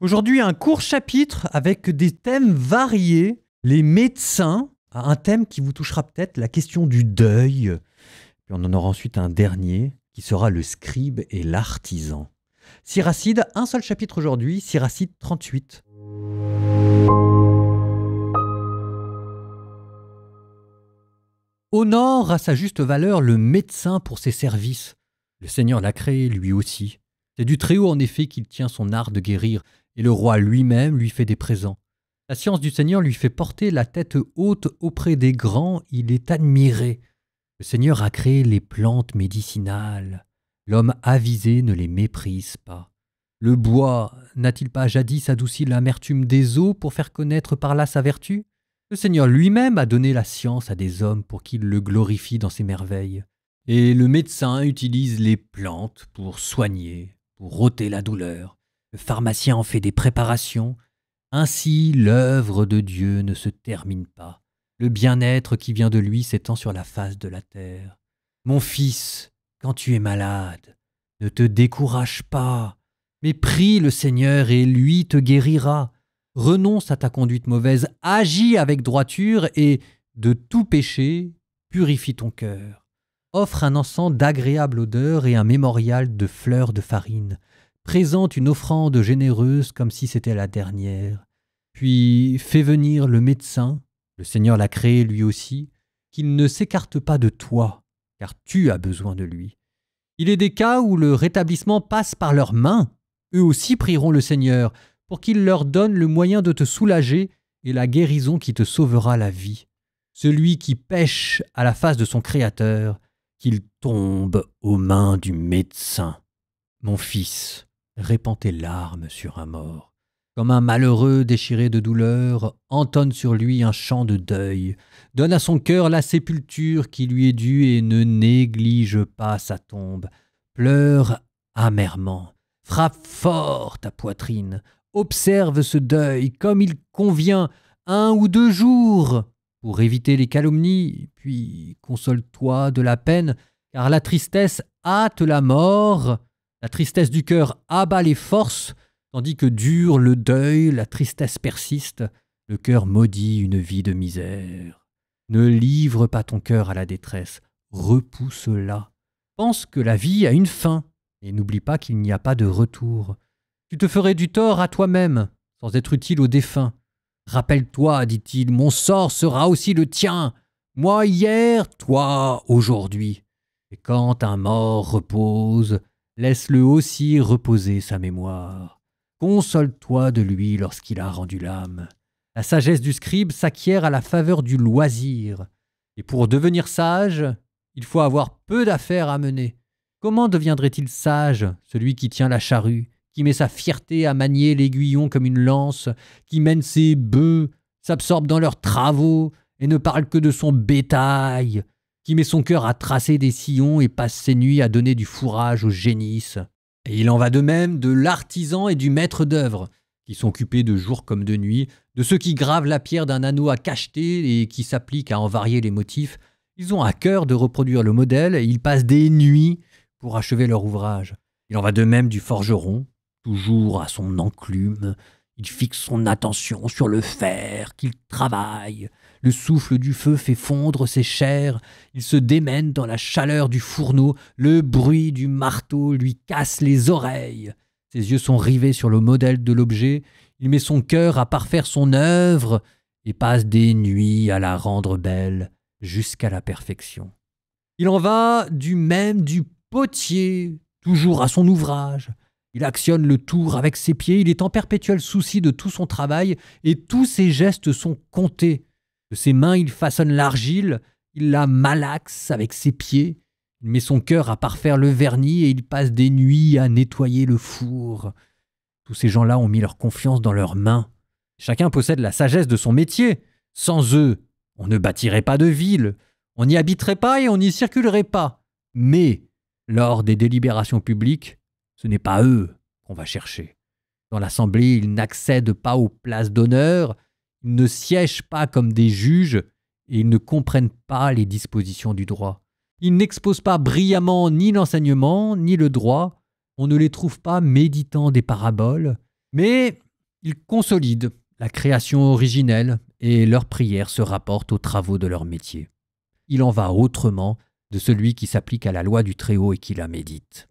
Aujourd'hui, un court chapitre avec des thèmes variés. Les médecins, un thème qui vous touchera peut-être, la question du deuil. Puis on en aura ensuite un dernier qui sera le scribe et l'artisan. Siracide, un seul chapitre aujourd'hui, Siracide 38. Honore à sa juste valeur le médecin pour ses services. Le Seigneur l'a créé lui aussi. C'est du Très-Haut en effet qu'il tient son art de guérir, et le roi lui-même lui fait des présents. La science du Seigneur lui fait porter la tête haute auprès des grands, il est admiré. Le Seigneur a créé les plantes médicinales. L'homme avisé ne les méprise pas. Le bois n'a-t-il pas jadis adouci l'amertume des eaux pour faire connaître par là sa vertu? Le Seigneur lui-même a donné la science à des hommes pour qu'ils le glorifient dans ses merveilles. Et le médecin utilise les plantes pour soigner, pour ôter la douleur. Le pharmacien en fait des préparations. Ainsi, l'œuvre de Dieu ne se termine pas. Le bien-être qui vient de lui s'étend sur la face de la terre. Mon fils, quand tu es malade, ne te décourage pas, mais prie le Seigneur et lui te guérira. Renonce à ta conduite mauvaise, agis avec droiture et, de tout péché, purifie ton cœur. Offre un encens d'agréable odeur et un mémorial de fleurs de farine. Présente une offrande généreuse comme si c'était la dernière. Puis fais venir le médecin, le Seigneur l'a créé lui aussi, qu'il ne s'écarte pas de toi, car tu as besoin de lui. Il est des cas où le rétablissement passe par leurs mains. Eux aussi prieront le Seigneur pour qu'il leur donne le moyen de te soulager et la guérison qui te sauvera la vie. Celui qui pèche à la face de son Créateur, qu'il tombe aux mains du médecin. Mon fils, répands tes larmes sur un mort. Comme un malheureux déchiré de douleur, entonne sur lui un chant de deuil. Donne à son cœur la sépulture qui lui est due et ne néglige pas sa tombe. Pleure amèrement, frappe fort ta poitrine. Observe ce deuil comme il convient, 1 ou 2 jours, pour éviter les calomnies, puis console-toi de la peine, car la tristesse hâte la mort, la tristesse du cœur abat les forces, tandis que dure le deuil, la tristesse persiste, le cœur maudit une vie de misère. Ne livre pas ton cœur à la détresse, repousse-la. Pense que la vie a une fin, et n'oublie pas qu'il n'y a pas de retour. Tu te ferais du tort à toi-même, sans être utile aux défunts. Rappelle-toi, dit-il, mon sort sera aussi le tien. Moi hier, toi aujourd'hui. Et quand un mort repose, laisse-le aussi reposer sa mémoire. Console-toi de lui lorsqu'il a rendu l'âme. La sagesse du scribe s'acquiert à la faveur du loisir. Et pour devenir sage, il faut avoir peu d'affaires à mener. Comment deviendrait-il sage, celui qui tient la charrue, qui met sa fierté à manier l'aiguillon comme une lance, qui mène ses bœufs, s'absorbe dans leurs travaux et ne parle que de son bétail, qui met son cœur à tracer des sillons et passe ses nuits à donner du fourrage aux génisses. Et il en va de même de l'artisan et du maître d'œuvre, qui sont occupés de jour comme de nuit, de ceux qui gravent la pierre d'un anneau à cacheter et qui s'appliquent à en varier les motifs. Ils ont à cœur de reproduire le modèle et ils passent des nuits pour achever leur ouvrage. Il en va de même du forgeron, toujours à son enclume. Il fixe son attention sur le fer qu'il travaille. Le souffle du feu fait fondre ses chairs. Il se démène dans la chaleur du fourneau. Le bruit du marteau lui casse les oreilles. Ses yeux sont rivés sur le modèle de l'objet. Il met son cœur à parfaire son œuvre et passe des nuits à la rendre belle jusqu'à la perfection. Il en va du même du potier, toujours à son ouvrage. Il actionne le tour avec ses pieds, il est en perpétuel souci de tout son travail et tous ses gestes sont comptés. De ses mains, il façonne l'argile, il la malaxe avec ses pieds. Il met son cœur à parfaire le vernis et il passe des nuits à nettoyer le four. Tous ces gens-là ont mis leur confiance dans leurs mains. Chacun possède la sagesse de son métier. Sans eux, on ne bâtirait pas de ville, on n'y habiterait pas et on n'y circulerait pas. Mais, lors des délibérations publiques, ce n'est pas eux qu'on va chercher. Dans l'assemblée, ils n'accèdent pas aux places d'honneur, ils ne siègent pas comme des juges et ils ne comprennent pas les dispositions du droit. Ils n'exposent pas brillamment ni l'enseignement ni le droit, on ne les trouve pas méditant des paraboles, mais Ils consolident la création originelle et leurs prières se rapportent aux travaux de leur métier. Il en va autrement de celui qui s'applique à la loi du Très-Haut et qui la médite.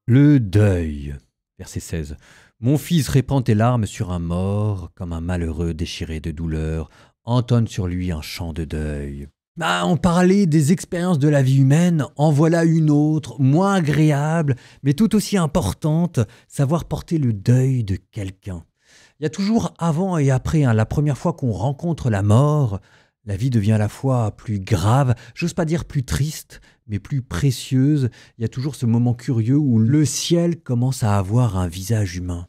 Le deuil, verset 16. Mon fils répand tes larmes sur un mort, comme un malheureux déchiré de douleur, entonne sur lui un chant de deuil. On parlait des expériences de la vie humaine, en voilà une autre, moins agréable, mais tout aussi importante, savoir porter le deuil de quelqu'un. Il y a toujours avant et après, la première fois qu'on rencontre la mort, la vie devient à la fois plus grave, j'ose pas dire plus triste, mais plus précieuse. Il y a toujours ce moment curieux où le ciel commence à avoir un visage humain.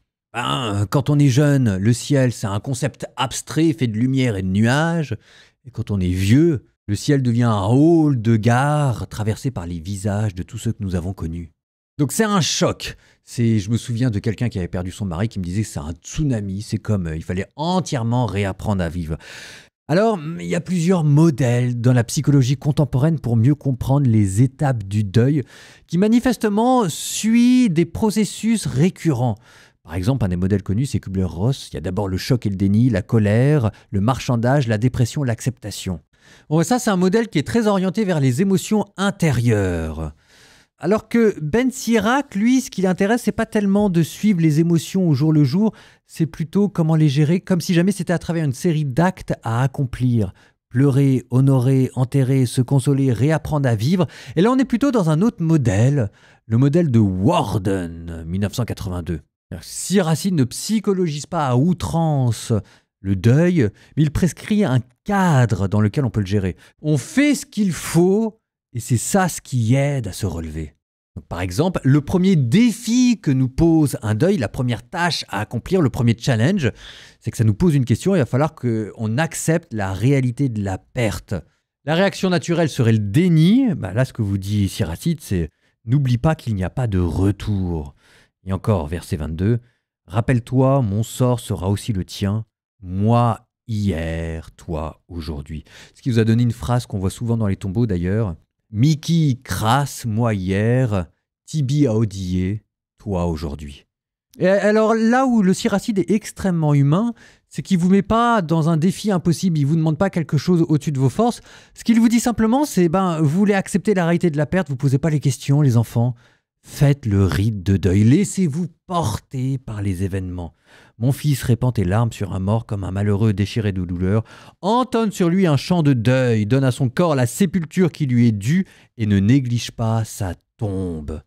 Quand on est jeune, le ciel, c'est un concept abstrait fait de lumière et de nuages. Et quand on est vieux, le ciel devient un hall de gare traversé par les visages de tous ceux que nous avons connus. Donc c'est un choc. Je me souviens de quelqu'un qui avait perdu son mari qui me disait que c'est un tsunami, c'est comme il fallait entièrement réapprendre à vivre. Alors, il y a plusieurs modèles dans la psychologie contemporaine pour mieux comprendre les étapes du deuil qui manifestement suivent des processus récurrents. Par exemple, un des modèles connus, c'est Kübler-Ross. Il y a d'abord le choc et le déni, la colère, le marchandage, la dépression, l'acceptation. Bon, ça, c'est un modèle qui est très orienté vers les émotions intérieures. Alors que Ben Sirac, lui, ce qui l'intéresse, c'est pas tellement de suivre les émotions au jour le jour, c'est plutôt comment les gérer, comme si jamais c'était à travers une série d'actes à accomplir. Pleurer, honorer, enterrer, se consoler, réapprendre à vivre. Et là, on est plutôt dans un autre modèle, le modèle de Warden, 1982. Si Racine ne psychologise pas à outrance le deuil, mais il prescrit un cadre dans lequel on peut le gérer. On fait ce qu'il faut, et c'est ça ce qui aide à se relever. Donc, par exemple, le premier défi que nous pose un deuil, la première tâche à accomplir, le premier challenge, c'est que ça nous pose une question, il va falloir qu'on accepte la réalité de la perte. La réaction naturelle serait le déni. Là, ce que vous dit Siracide, c'est « N'oublie pas qu'il n'y a pas de retour ». Et encore, verset 22, « Rappelle-toi, mon sort sera aussi le tien, moi hier, toi aujourd'hui ». Ce qui vous a donné une phrase qu'on voit souvent dans les tombeaux d'ailleurs. « Miki crasse, moi hier, Tibi a odillé, toi aujourd'hui ». Et alors là où le Siracide est extrêmement humain, c'est qu'il ne vous met pas dans un défi impossible, il ne vous demande pas quelque chose au-dessus de vos forces. Ce qu'il vous dit simplement, c'est vous voulez accepter la réalité de la perte, vous ne posez pas les questions, les enfants. Faites le rite de deuil, laissez-vous porter par les événements. Mon fils répand tes larmes sur un mort comme un malheureux déchiré de douleur, entonne sur lui un chant de deuil, donne à son corps la sépulture qui lui est due et ne néglige pas sa tombe.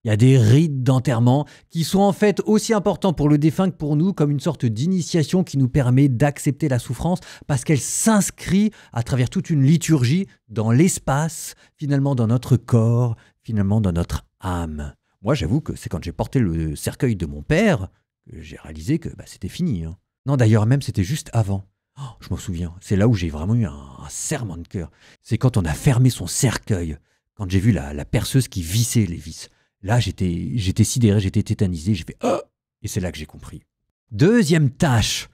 Il y a des rites d'enterrement qui sont en fait aussi importants pour le défunt que pour nous, comme une sorte d'initiation qui nous permet d'accepter la souffrance parce qu'elle s'inscrit à travers toute une liturgie dans l'espace, finalement dans notre corps, finalement dans notre âme. Moi, j'avoue que c'est quand j'ai porté le cercueil de mon père que j'ai réalisé que c'était fini. Non, d'ailleurs, même c'était juste avant. Oh, je m'en souviens. C'est là où j'ai vraiment eu un serrement de cœur. C'est quand on a fermé son cercueil, quand j'ai vu la perceuse qui vissait les vis. Là, j'étais sidéré, j'étais tétanisé, j'ai fait « Oh !» Et c'est là que j'ai compris. Deuxième tâche.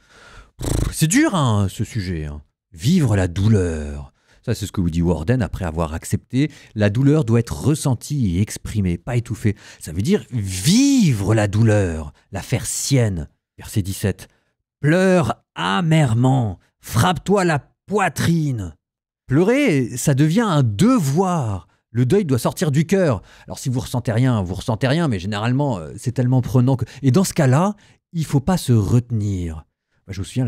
C'est dur, ce sujet. Vivre la douleur. Ça, c'est ce que vous dit Warden après avoir accepté. La douleur doit être ressentie et exprimée, pas étouffée. Ça veut dire vivre la douleur, la faire sienne. Verset 17. Pleure amèrement, frappe-toi la poitrine. Pleurer, ça devient un devoir. Le deuil doit sortir du cœur. Alors si vous ressentez rien, mais généralement, c'est tellement prenant que... Et dans ce cas-là, il ne faut pas se retenir. Je me souviens,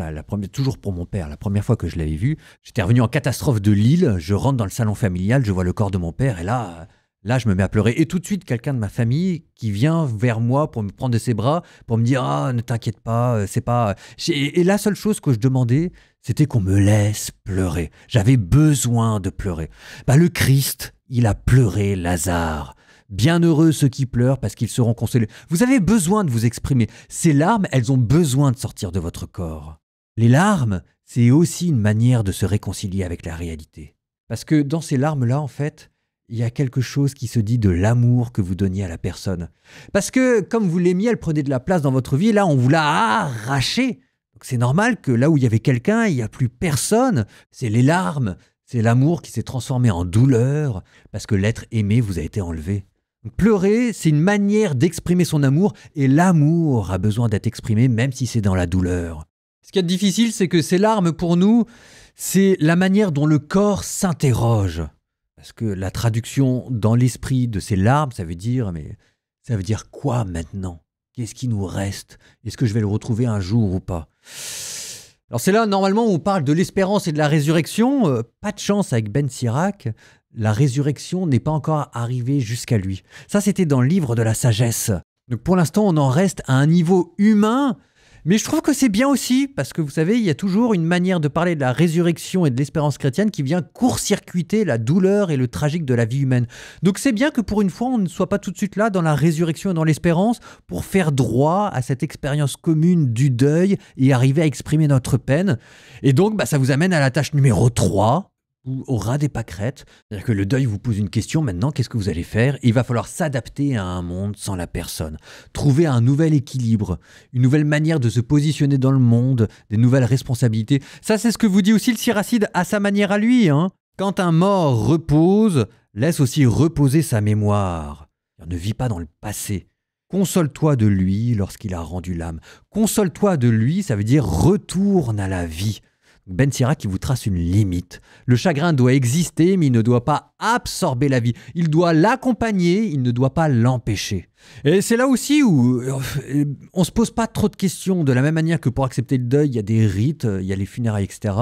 toujours pour mon père, la première fois que je l'avais vu, j'étais revenu en catastrophe de Lille, je rentre dans le salon familial, je vois le corps de mon père, et là, je me mets à pleurer. Et tout de suite, quelqu'un de ma famille qui vient vers moi pour me prendre de ses bras, pour me dire « Ah, ne t'inquiète pas, c'est pas... » Et la seule chose que je demandais, c'était qu'on me laisse pleurer. J'avais besoin de pleurer. Le Christ, il a pleuré Lazare. Bienheureux ceux qui pleurent parce qu'ils seront consolés. Vous avez besoin de vous exprimer. Ces larmes, elles ont besoin de sortir de votre corps. Les larmes, c'est aussi une manière de se réconcilier avec la réalité. Parce que dans ces larmes-là, en fait, il y a quelque chose qui se dit de l'amour que vous donniez à la personne. Parce que, comme vous l'aimiez, elle prenait de la place dans votre vie, et là, on vous l'a arraché. Donc c'est normal que là où il y avait quelqu'un, il n'y a plus personne. C'est les larmes, c'est l'amour qui s'est transformé en douleur, parce que l'être aimé vous a été enlevé. Pleurer, c'est une manière d'exprimer son amour, et l'amour a besoin d'être exprimé même si c'est dans la douleur. Ce qui est difficile, c'est que ces larmes, pour nous, c'est la manière dont le corps s'interroge. Parce que la traduction dans l'esprit de ces larmes, ça veut dire quoi maintenant? Qu'est-ce qui nous reste? Est-ce que je vais le retrouver un jour ou pas? Alors c'est là, normalement, où on parle de l'espérance et de la résurrection. Pas de chance avec Ben Sirac. La résurrection n'est pas encore arrivée jusqu'à lui. Ça, c'était dans le livre de la sagesse. Donc pour l'instant, on en reste à un niveau humain. Mais je trouve que c'est bien aussi, parce que vous savez, il y a toujours une manière de parler de la résurrection et de l'espérance chrétienne qui vient court-circuiter la douleur et le tragique de la vie humaine. Donc c'est bien que pour une fois, on ne soit pas tout de suite là dans la résurrection et dans l'espérance pour faire droit à cette expérience commune du deuil et arriver à exprimer notre peine. Et donc, ça vous amène à la tâche numéro 3, ou au ras des pâquerettes. C'est-à-dire que le deuil vous pose une question, maintenant, qu'est-ce que vous allez faire? Il va falloir s'adapter à un monde sans la personne, trouver un nouvel équilibre, une nouvelle manière de se positionner dans le monde, des nouvelles responsabilités. Ça, c'est ce que vous dit aussi le Siracide à sa manière à lui. Quand un mort repose, laisse aussi reposer sa mémoire. On ne vit pas dans le passé. Console-toi de lui lorsqu'il a rendu l'âme. Console-toi de lui, ça veut dire retourne à la vie. Ben Sirac qui vous trace une limite. Le chagrin doit exister, mais il ne doit pas absorber la vie. Il doit l'accompagner, il ne doit pas l'empêcher. Et c'est là aussi où on ne se pose pas trop de questions. De la même manière que pour accepter le deuil, il y a des rites, il y a les funérailles, etc.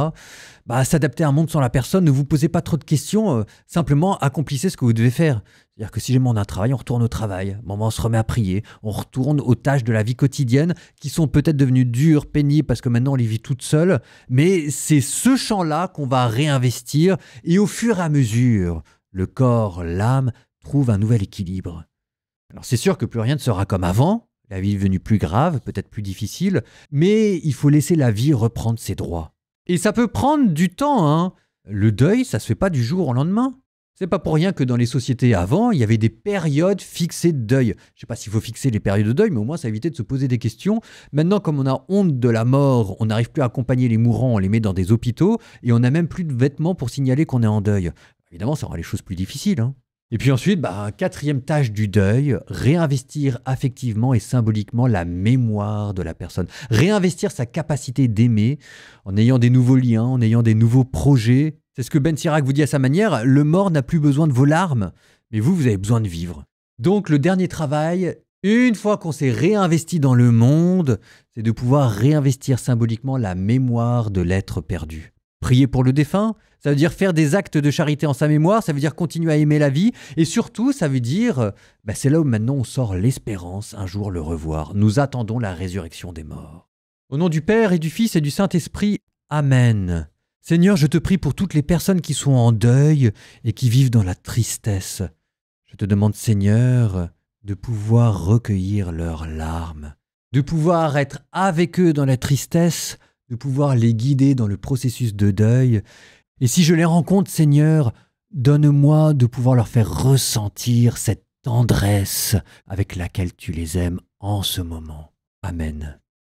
S'adapter à un monde sans la personne, ne vous posez pas trop de questions. Simplement, accomplissez ce que vous devez faire. C'est-à-dire que si jamais on a un travail, on retourne au travail. On se remet à prier. On retourne aux tâches de la vie quotidienne qui sont peut-être devenues dures, pénibles, parce que maintenant on les vit toutes seules. Mais c'est ce champ-là qu'on va réinvestir. Et au fur et à mesure, le corps, l'âme, trouvent un nouvel équilibre. Alors c'est sûr que plus rien ne sera comme avant. La vie est devenue plus grave, peut-être plus difficile. Mais il faut laisser la vie reprendre ses droits. Et ça peut prendre du temps. Le deuil, ça se fait pas du jour au lendemain. C'est pas pour rien que dans les sociétés avant, il y avait des périodes fixées de deuil. Je sais pas s'il faut fixer les périodes de deuil, mais au moins ça évitait de se poser des questions. Maintenant, comme on a honte de la mort, on n'arrive plus à accompagner les mourants, on les met dans des hôpitaux, et on n'a même plus de vêtements pour signaler qu'on est en deuil. Évidemment, ça rend les choses plus difficiles. Et puis ensuite, quatrième tâche du deuil, réinvestir affectivement et symboliquement la mémoire de la personne. Réinvestir sa capacité d'aimer en ayant des nouveaux liens, en ayant des nouveaux projets. C'est ce que Ben Sirac vous dit à sa manière, le mort n'a plus besoin de vos larmes, mais vous avez besoin de vivre. Donc le dernier travail, une fois qu'on s'est réinvesti dans le monde, c'est de pouvoir réinvestir symboliquement la mémoire de l'être perdu. Prier pour le défunt, ça veut dire faire des actes de charité en sa mémoire, ça veut dire continuer à aimer la vie, et surtout, ça veut dire, c'est là où maintenant on sort l'espérance, un jour le revoir. Nous attendons la résurrection des morts. Au nom du Père et du Fils et du Saint-Esprit, Amen. Seigneur, je te prie pour toutes les personnes qui sont en deuil et qui vivent dans la tristesse. Je te demande, Seigneur, de pouvoir recueillir leurs larmes, de pouvoir être avec eux dans la tristesse, de pouvoir les guider dans le processus de deuil. Et si je les rencontre, Seigneur, donne-moi de pouvoir leur faire ressentir cette tendresse avec laquelle tu les aimes en ce moment. Amen.